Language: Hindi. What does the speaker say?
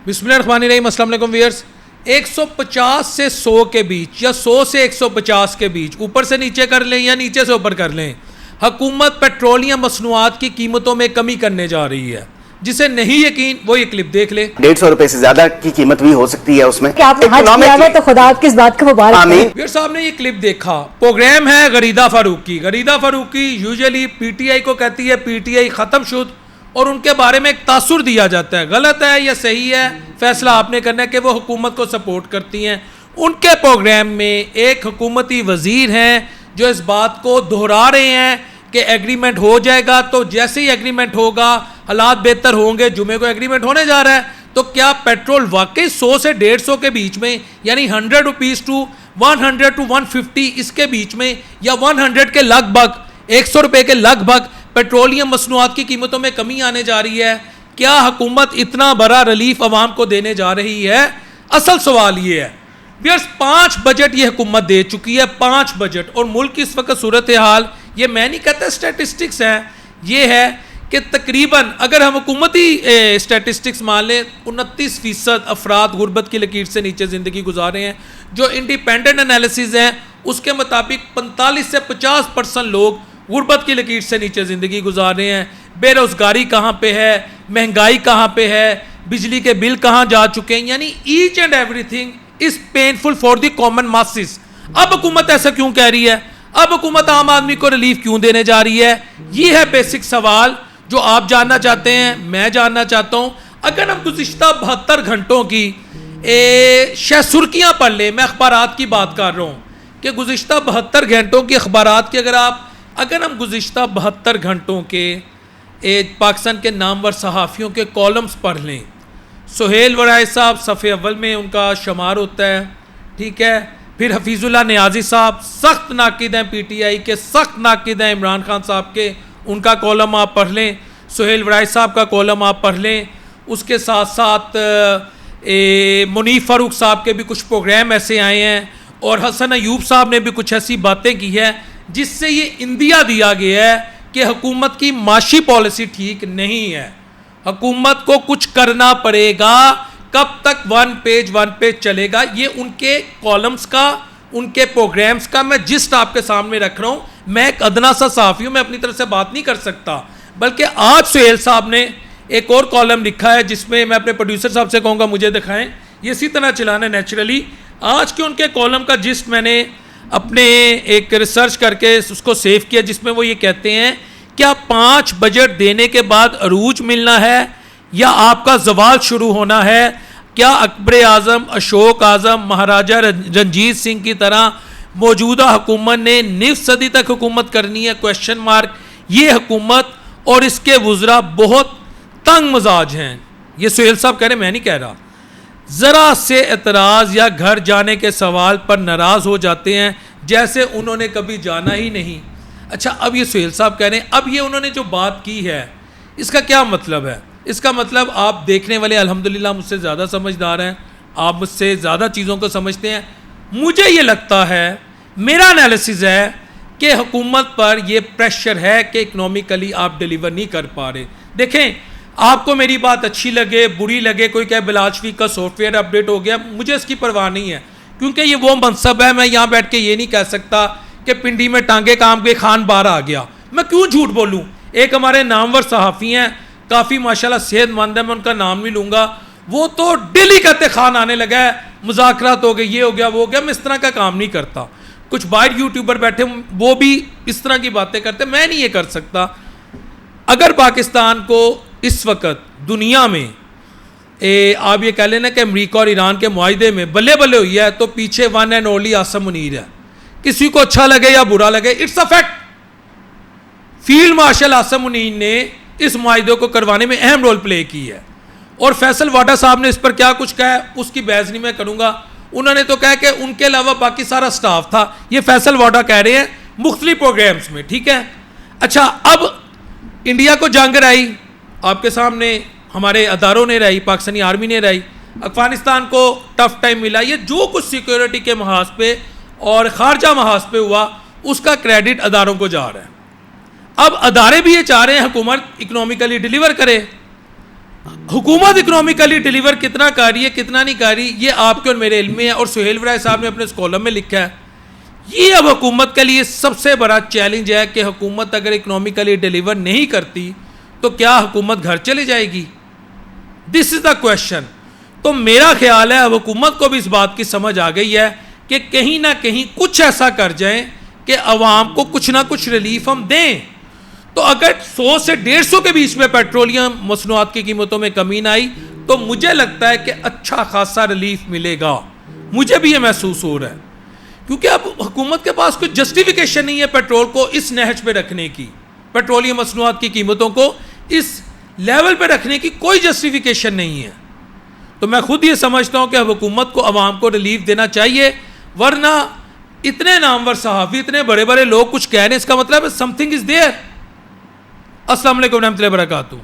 बिस्मिल्लाहिर्रहमानिर्रहीम। अस्सलाम वालेकुम व्यूअर्स। 150 से 100 के बीच या 100 से 150 के बीच, ऊपर से नीचे कर लें या नीचे से ऊपर कर लें, हुकूमत पेट्रोलियम मसनूआत की कीमतों में कमी करने जा रही है। जिसे नहीं यकीन वो ये क्लिप देख ले। 150 रुपए से ज्यादा की कीमत भी हो सकती है उसमें। कि आपने हज किया है तो खुदा किस बात का मुबारक करे। व्यूअर साहब ने ये क्लिप देखा, प्रोग्राम है गरीदा फारूकी। गरीदा फारूकी यूजुअली पीटीआई को कहती है पीटीआई खत्म शुद, और उनके बारे में एक तासुर दिया जाता है। गलत है या सही है फैसला आपने करना है कि वो हुकूमत को सपोर्ट करती हैं। उनके प्रोग्राम में एक हुकूमती वजीर हैं जो इस बात को दोहरा रहे हैं कि एग्रीमेंट हो जाएगा, तो जैसे ही एग्रीमेंट होगा हालात बेहतर होंगे। जुमे को एग्रीमेंट होने जा रहा है, तो क्या पेट्रोल वाकई 100 से 150 के बीच में, यानी 100 रुपीज़ टू 100 टू 150 इसके बीच में, या 100 के लगभग 100 रुपये के लगभग पेट्रोलियम मसनूआत की कीमतों में कमी आने जा रही है? क्या हुकूमत इतना बड़ा रिलीफ अवाम को देने जा रही है? असल सवाल ये है व्यूअर्स, 5 बजट ये हुकूमत दे चुकी है, 5 बजट। और मुल्क की इस वक्त सूरत हाल, ये मैं नहीं कहता स्टैटिस्टिक्स हैं, ये है कि तकरीबन अगर हम हुकूमती स्टैटिस्टिक्स मान लें 29% अफराद गुर्बत की लकीर से नीचे ज़िंदगी गुजार रहे हैं। जो इंडिपेंडेंट एनालिसिस हैं उसके मुताबिक 45 से 50% लोग गुर्बत की लकीर से नीचे ज़िंदगी गुजार रहे हैं। बेरोज़गारी कहाँ पे है, महंगाई कहाँ पे है, बिजली के बिल कहाँ जा चुके हैं, यानी each and everything is painful for the common masses. अब हुकूमत ऐसा क्यों कह रही है? अब हुकूमत आम आदमी को रिलीफ क्यों देने जा रही है? ये है बेसिक सवाल जो आप जानना चाहते हैं, मैं जानना चाहता हूँ। अगर हम गुज़िश्ता 72 घंटों की शायद सुर्खियाँ पढ़ लें, मैं अखबारात की बात कर रहा हूँ कि गुज़िश्ता 72 घंटों की अखबारात की अगर हम गुज़िश्ता 72 घंटों के पाकिस्तान के नामवर सहाफ़ियों के कॉलम्स पढ़ लें, सुहेल वराय साहब सफ़े अव्वल में उनका शुमार होता है, ठीक है। फिर हफीज़ुल्लाह नियाज़ी साहब सख्त नाकिद हैं पीटीआई के, सख्त नाकिद हैं इमरान खान साहब के, उनका कॉलम आप पढ़ लें। सुहेल वराय साहब का कॉलम आप पढ़ लें। उसके साथ साथ मुनीफ फारूक साहब के भी कुछ प्रोग्राम ऐसे आए हैं, और हसन अयूब साहब ने भी कुछ ऐसी बातें की है जिससे ये इंदिया दिया गया है कि हुकूमत की माशी पॉलिसी ठीक नहीं है, हुकूमत को कुछ करना पड़ेगा। कब तक वन पेज चलेगा? ये उनके कॉलम्स का, उनके प्रोग्राम्स का मैं जिस्ट आपके सामने रख रहा हूँ। मैं एक अदना सा सहाफ़ी हूँ, मैं अपनी तरफ से बात नहीं कर सकता। बल्कि आज सुहेल साहब ने एक और कॉलम लिखा है जिसमें मैं अपने प्रोड्यूसर साहब से कहूँगा मुझे दिखाएं, ये इसी तरह चलाना नेचुरली। आज के उनके कॉलम का जिस्ट मैंने अपने एक रिसर्च करके उसको सेव किया, जिसमें वो ये कहते हैं क्या 5 बजट देने के बाद अरूज मिलना है या आपका जवाल शुरू होना है? क्या अकबर आज़म, अशोक आज़म, महाराजा रंजीत सिंह की तरह मौजूदा हुकूमत ने निफ़ सदी तक हुकूमत करनी है? Question mark. ये हुकूमत और इसके वज़रा बहुत तंग मिजाज हैं। ये सुहेल साहब कह रहे, मैं नहीं कह रहा। ज़रा से एतराज़ या घर जाने के सवाल पर नाराज़ हो जाते हैं जैसे उन्होंने कभी जाना ही नहीं। अच्छा, अब ये सुहेल साहब कह रहे हैं, अब ये उन्होंने जो बात की है इसका क्या मतलब है? इसका मतलब आप देखने वाले अल्हम्दुलिल्लाह मुझसे ज़्यादा समझदार हैं, आप मुझसे ज़्यादा चीज़ों को समझते हैं। मुझे ये लगता है, मेरा एनालिसिस है कि हुकूमत पर ये प्रेशर है कि इकनॉमिकली आप डिलीवर नहीं कर पा रहे। देखें, आपको मेरी बात अच्छी लगे, बुरी लगे, कोई कहे बिलाल शफीक का सॉफ्टवेयर अपडेट हो गया, मुझे इसकी परवाह नहीं है, क्योंकि ये वो मनसब है। मैं यहाँ बैठ के ये नहीं कह सकता कि पिंडी में टांगे काम के खान बाहर आ गया। मैं क्यों झूठ बोलूँ? एक हमारे नामवर सहाफ़ी हैं, काफ़ी माशाल्लाह सेहतमंद है, मैं उनका नाम नहीं लूँगा, वो तो डेली कहते खान आने लगा है, मुज़ाकरात हो गए, ये हो गया, वो हो गया। मैं इस तरह का काम नहीं करता। कुछ बाहर यूट्यूबर बैठे वो भी इस तरह की बातें करते, मैं नहीं ये कर सकता। अगर पाकिस्तान को इस वक्त दुनिया में आप ये कह लेना कि अमरीका और ईरान के मुआहिदे में बल्ले बल्ले हुई है, तो पीछे one and only Asim Munir है। किसी को अच्छा लगे या बुरा लगे, it's a fact. Field marshal Asim Munir ने इस मुआहिदे को करवाने में अहम रोल प्ले की है। और फैसल वाडा साहब ने इस पर क्या कुछ कहा उसकी बहस नहीं मैं करूँगा। उन्होंने तो कहा कि उनके अलावा बाकी सारा स्टाफ था। ये फैसल वाडा कह रहे हैं मुख्तलिफ प्रोग्राम्स में, ठीक है। अच्छा, अब इंडिया को जंग रही, आपके सामने हमारे अदारों ने रही, पाकिस्तानी आर्मी ने रही, अफगानिस्तान को टफ टाइम मिला। ये जो कुछ सिक्योरिटी के महाज पे और खारजा महाज पे हुआ उसका क्रेडिट अदारों को जा रहा है। अब अदारे भी ये चाह रहे हैं हुकूमत इकोनॉमिकली डिलीवर करे। हुकूमत इकोनॉमिकली डिलीवर कितना कर रही है कितना नहीं कर रही, ये आपके और मेरे इल्म में है, और सुहेल वराय साहब ने अपने इस कॉलम में लिखा है। ये अब हुकूमत के लिए सबसे बड़ा चैलेंज है कि हुकूमत अगर इकोनॉमिकली डिलीवर नहीं करती तो क्या हुकूमत घर चली जाएगी? This is the question. तो मेरा ख्याल है अब हुकूमत को भी इस बात की समझ आ गई है कि कहीं ना कहीं कुछ ऐसा कर जाएं कि अवाम को कुछ ना कुछ रिलीफ हम दें। तो अगर 100 से 150 के बीच में पेट्रोलियम मसनूआत की कीमतों में कमी ना आई तो मुझे लगता है कि अच्छा खासा रिलीफ मिलेगा। मुझे भी ये महसूस हो रहा है, क्योंकि अब हुकूमत के पास कोई जस्टिफिकेशन नहीं है पेट्रोल को इस नहज पे रखने की, पेट्रोलियम मसनूआत की कीमतों को इस लेवल पे रखने की कोई जस्टिफिकेशन नहीं है। तो मैं खुद ये समझता हूँ कि अब हुकूमत को अवाम को रिलीफ देना चाहिए, वरना इतने नामवर सहाफ़ी इतने बड़े बड़े लोग कुछ कह रहे हैं, इसका मतलब समथिंग इज़ देयर। अस्सलाम वालेकुम रहमतुल्लाहि व बरकातहू।